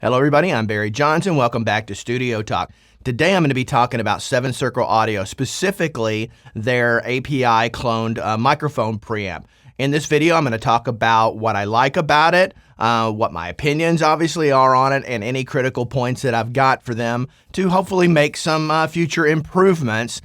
Hello everybody, I'm Barry Johnson. Welcome back to Studio Talk. Today I'm going to be talking about 7 Circle Audio, specifically their API cloned microphone preamp. In this video I'm going to talk about what I like about it, what my opinions obviously are on it, and any critical points that I've got for them to hopefully make some future improvements.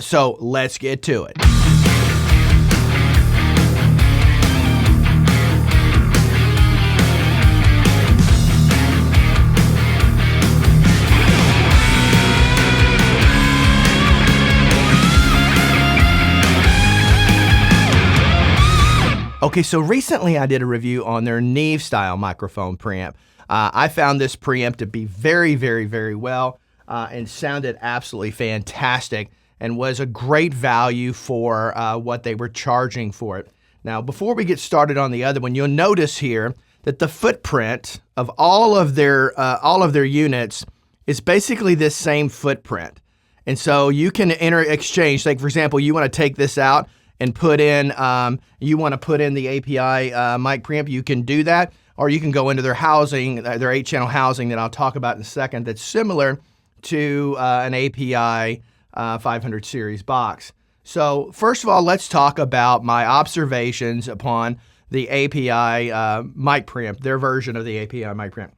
So let's get to it. Okay, so recently I did a review on their Neve style microphone preamp. I found this preamp to be very well and sounded absolutely fantastic and was a great value for what they were charging for it. Now, before we get started on the other one, you'll notice here that the footprint of all of their units is basically this same footprint. And so you can exchange, like for example, you want to take this out and put in, you want to put in the API mic preamp, you can do that. Or you can go into their housing, their 8-channel housing that I'll talk about in a second, that's similar to an API 500 series box. So first of all, let's talk about my observations upon the API mic preamp, their version of the API mic preamp.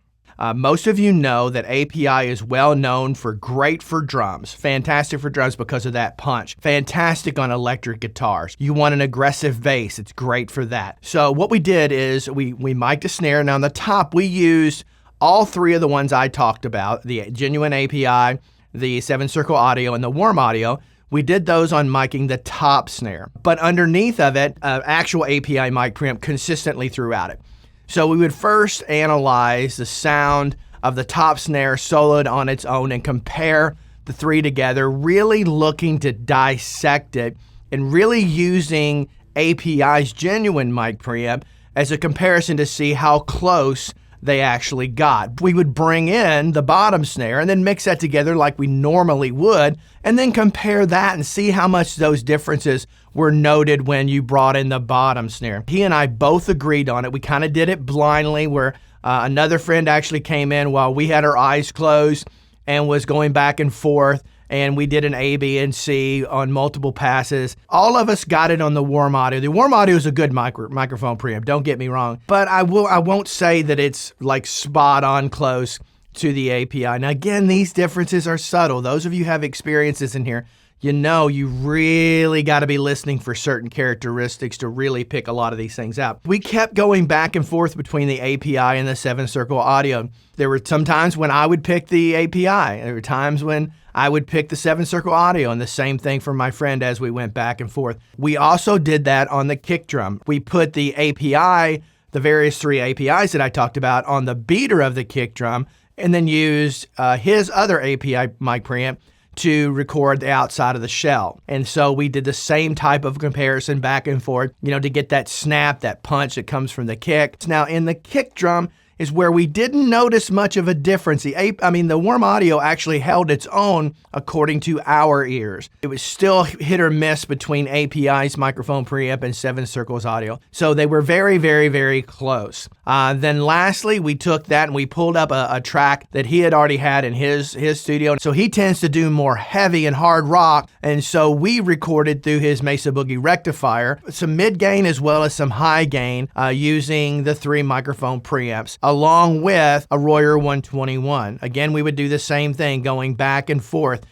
Most of you know that API is well known for great for drums, fantastic for drums because of that punch, fantastic on electric guitars. You want an aggressive bass, it's great for that. So what we did is we mic'd a snare. Now on the top, we used all three of the ones I talked about, the genuine API, the 7 Circle Audio, and the Warm Audio. We did those on micing the top snare, but underneath of it, actual API mic preamp consistently throughout it. So we would first analyze the sound of the top snare soloed on its own and compare the three together, really looking to dissect it and really using API's genuine mic preamp as a comparison to see how close they actually got. We would bring in the bottom snare and then mix that together like we normally would, and then compare that and see how much those differences were noted when you brought in the bottom snare. He and I both agreed on it. We kind of did it blindly, where another friend actually came in while we had our eyes closed and was going back and forth, and we did an A, B, and C on multiple passes. All of us got it on the Warm Audio. The Warm Audio is a good microphone preamp, don't get me wrong, but I won't say that it's like spot on close to the API. Now again, these differences are subtle. Those of you who have experiences in here, you know you really got to be listening for certain characteristics to really pick a lot of these things out. We kept going back and forth between the API and the 7 Circle Audio. There were some times when I would pick the API. There were times when I would pick the 7 Circle Audio, and the same thing for my friend as we went back and forth. We also did that on the kick drum. We put the API, the various three APIs that I talked about, on the beater of the kick drum, and then used his other API mic preamp to record the outside of the shell. And so we did the same type of comparison back and forth, to get that snap, that punch that comes from the kick. Now in the kick drum is where we didn't notice much of a difference. The Warm Audio actually held its own according to our ears. It was still hit or miss between API's microphone preamp and 7 Circles Audio. So they were very close. Then lastly, we took that and we pulled up a track that he had already had in his studio. So he tends to do more heavy and hard rock. And so we recorded through his Mesa Boogie rectifier, some mid gain as well as some high gain using the 3 microphone preamps, along with a Royer 121. Again, we would do the same thing, going back and forth,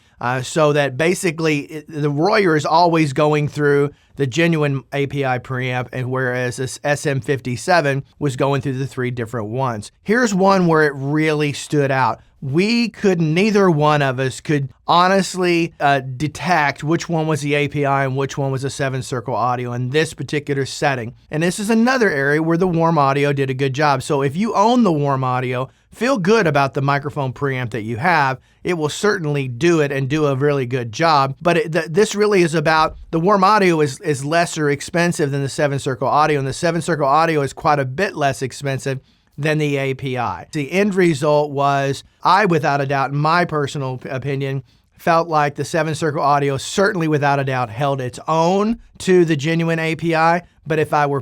so that basically the Royer is always going through the genuine API preamp, and whereas this SM57 was going through the 3 different ones. Here's one where it really stood out. Neither one of us could honestly detect which one was the API and which one was a 7 Circle Audio in this particular setting. And this is another area where the Warm Audio did a good job. So if you own the Warm Audio, feel good about the microphone preamp that you have. It will certainly do it and do a really good job. But this really is about, the Warm Audio is lesser expensive than the 7 Circle Audio, and the 7 Circle Audio is quite a bit less expensive than the API. The end result was, without a doubt, in my personal opinion, felt like the 7-Circle Audio certainly without a doubt held its own to the genuine API. But if I were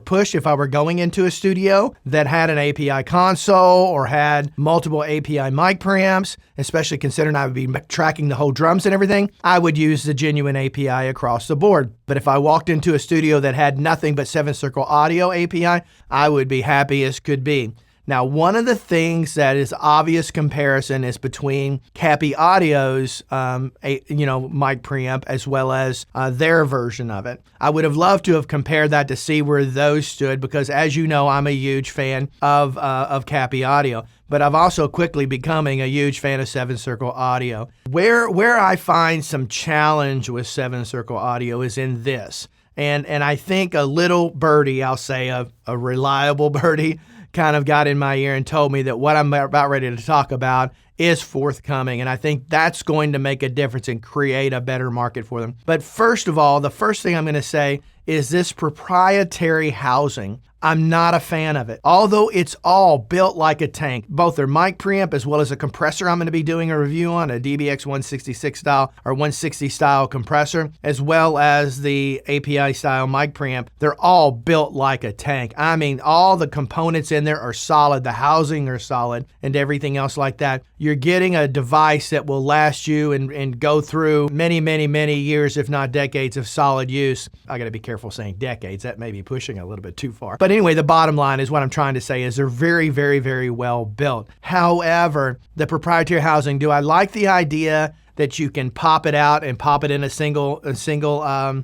going into a studio that had an API console or had multiple API mic preamps, especially considering I would be tracking the whole drums and everything, I would use the genuine API across the board. But if I walked into a studio that had nothing but 7-Circle Audio API, I would be happy as could be. Now, one of the things that is obvious comparison is between Cappy Audio's, mic preamp as well as their version of it. I would have loved to have compared that to see where those stood because, as you know, I'm a huge fan of Cappy Audio, but I've also quickly becoming a huge fan of 7-Circle Audio. Where I find some challenge with 7-Circle Audio is in this, and I think a little birdie, I'll say a reliable birdie, kind of got in my ear and told me that what I'm about ready to talk about is forthcoming. And I think that's going to make a difference and create a better market for them. But first of all, the first thing I'm going to say is this proprietary housing. I'm not a fan of it. Although it's all built like a tank, both their mic preamp as well as a compressor I'm going to be doing a review on, a DBX 166 style or 160 style compressor, as well as the API style mic preamp, they're all built like a tank. I mean, all the components in there are solid, the housing are solid, and everything else like that. You're getting a device that will last you and go through many, many, many years, if not decades of solid use. I got to be careful saying decades. That may be pushing a little bit too far. But anyway, the bottom line is what I'm trying to say is they're very, very, very well built. However, the proprietary housing, do I like the idea that you can pop it out and pop it in a single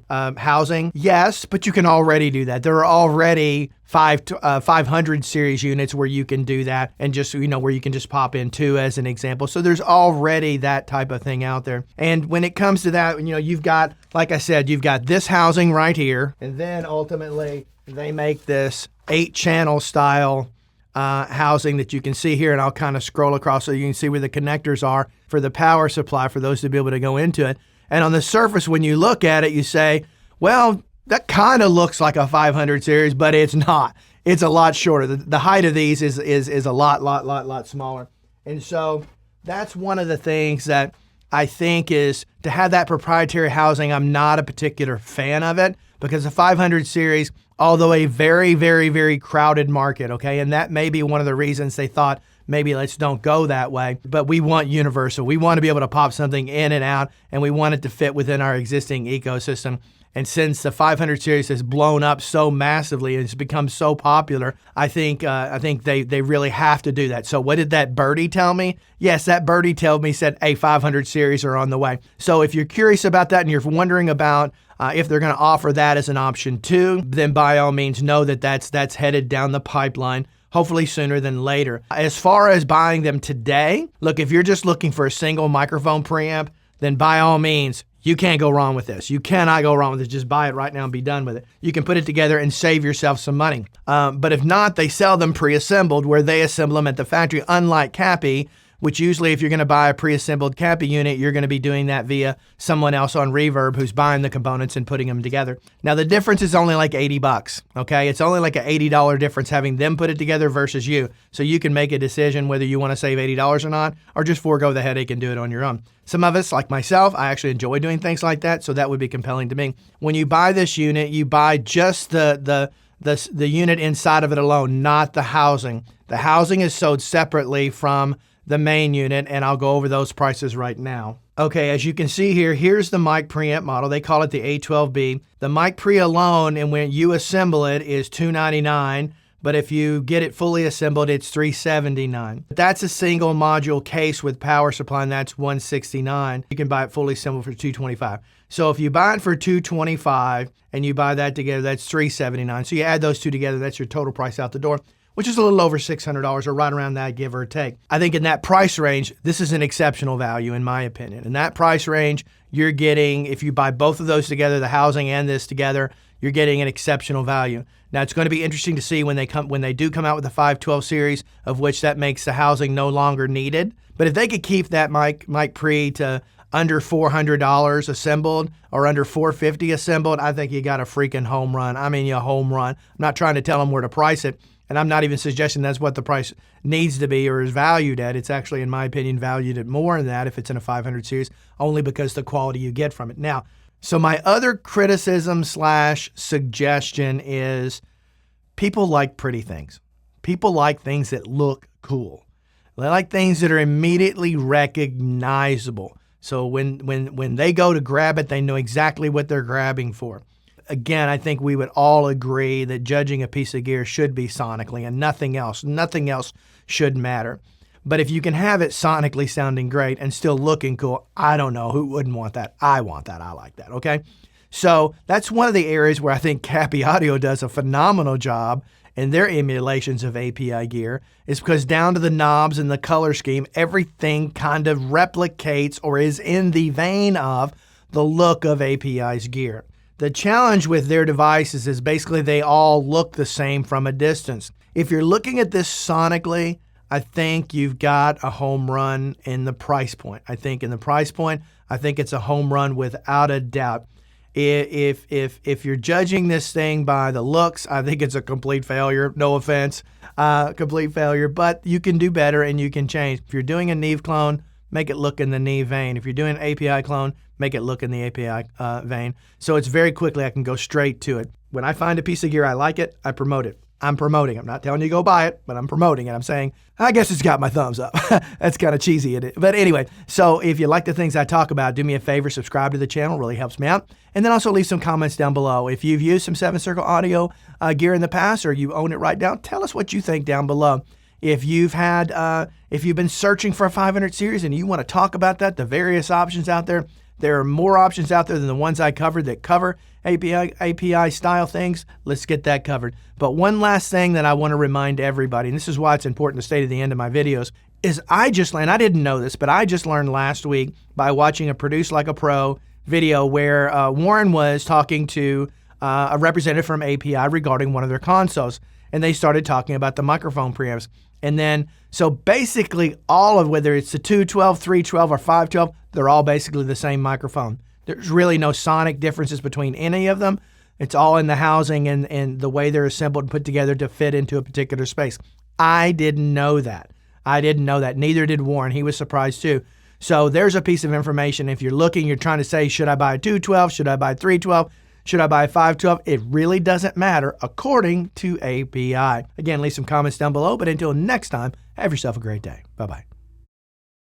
housing? Yes, but you can already do that. There are already 500 series units where you can do that, and just, where you can just pop in 2 as an example. So there's already that type of thing out there. And when it comes to that, you've got, like I said, you've got this housing right here, and then ultimately they make this 8-channel style housing that you can see here, and I'll kind of scroll across so you can see where the connectors are for the power supply for those to be able to go into it. And on the surface, when you look at it, you say, well, that kind of looks like a 500 series, but it's not. It's a lot shorter. The height of these is a lot smaller. And so that's one of the things that I think is to have that proprietary housing. I'm not a particular fan of it because the 500 series, although a very, very, very crowded market, okay, and that may be one of the reasons they thought maybe let's don't go that way, but we want universal. We want to be able to pop something in and out, and we want it to fit within our existing ecosystem. And since the 500 series has blown up so massively and it's become so popular, I think they really have to do that. So what did that birdie tell me? Yes, that birdie said, hey, 500 series are on the way. So if you're curious about that and you're wondering about if they're going to offer that as an option too, then by all means know that that's headed down the pipeline, hopefully sooner than later. As far as buying them today, look, if you're just looking for a single microphone preamp, then by all means, you can't go wrong with this. You cannot go wrong with it. Just buy it right now and be done with it. You can put it together and save yourself some money. But if not, they sell them pre-assembled where they assemble them at the factory, unlike Cappy, which usually if you're going to buy a pre-assembled Cappy unit, you're going to be doing that via someone else on Reverb who's buying the components and putting them together. Now, the difference is only like $80, okay? It's only like an $80 difference having them put it together versus you. So you can make a decision whether you want to save $80 or not, or just forego the headache and do it on your own. Some of us, like myself, I actually enjoy doing things like that, so that would be compelling to me. When you buy this unit, you buy just the unit inside of it alone, not the housing. The housing is sold separately from the main unit, and I'll go over those prices right now. Okay, as you can see here, here's the mic preamp model. They call it the A12B. The mic pre alone, and when you assemble it, is $299, but if you get it fully assembled, it's $379. That's a single module case with power supply, and that's $169. You can buy it fully assembled for $225. So if you buy it for $225 and you buy that together, that's $379. So you add those two together, that's your total price out the door, which is a little over $600 or right around that, give or take. I think in that price range, this is an exceptional value in my opinion. In that price range, you're getting, if you buy both of those together, the housing and this together, you're getting an exceptional value. Now it's going to be interesting to see when they do come out with the 512 series, of which that makes the housing no longer needed. But if they could keep that mic pre to under $400 assembled or under $450 assembled, I think you got a freaking home run. I mean, a home run. I'm not trying to tell them where to price it. And I'm not even suggesting that's what the price needs to be or is valued at. It's actually, in my opinion, valued at more than that if it's in a 500 series, only because the quality you get from it. Now, so my other criticism / suggestion is people like pretty things. People like things that look cool. They like things that are immediately recognizable. So when they go to grab it, they know exactly what they're grabbing for. Again, I think we would all agree that judging a piece of gear should be sonically and nothing else. Nothing else should matter. But if you can have it sonically sounding great and still looking cool, I don't know who wouldn't want that. I want that. I like that. Okay. So that's one of the areas where I think Cappy Audio does a phenomenal job in their emulations of API gear, is because down to the knobs and the color scheme, everything kind of replicates or is in the vein of the look of API's gear. The challenge with their devices is basically they all look the same from a distance. If you're looking at this sonically, I think you've got a home run in the price point. I think it's a home run without a doubt. If you're judging this thing by the looks, I think it's a complete failure. No offense, complete failure. But you can do better and you can change. If you're doing a Neve clone, make it look in the Neve vein. If you're doing an API clone, make it look in the API vein. So it's very quickly, I can go straight to it. When I find a piece of gear, I like it, I promote it. I'm promoting. I'm not telling you to go buy it, but I'm promoting it. I'm saying, I guess it's got my thumbs up. That's kind of cheesy. But anyway, so if you like the things I talk about, do me a favor, subscribe to the channel. Really helps me out. And then also leave some comments down below. If you've used some 7-Circle Audio gear in the past or you own it right now, tell us what you think down below. If you've been searching for a 500 series and you want to talk about that, the various options out there, there are more options out there than the ones I covered that cover API style things. Let's get that covered. But one last thing that I want to remind everybody, and this is why it's important to stay to the end of my videos, is I didn't know this, but I just learned last week by watching a Produce Like a Pro video where Warren was talking to a representative from API regarding one of their consoles. And they started talking about the microphone preamps. And then, so basically all of, whether it's the 212, 312, or 512, they're all basically the same microphone. There's really no sonic differences between any of them. It's all in the housing and the way they're assembled and put together to fit into a particular space. I didn't know that. Neither did Warren. He was surprised too. So there's a piece of information. If you're looking, you're trying to say, should I buy a 212? Should I buy a 312? Should I buy a 512? It really doesn't matter according to API. Again, leave some comments down below. But until next time, have yourself a great day. Bye-bye.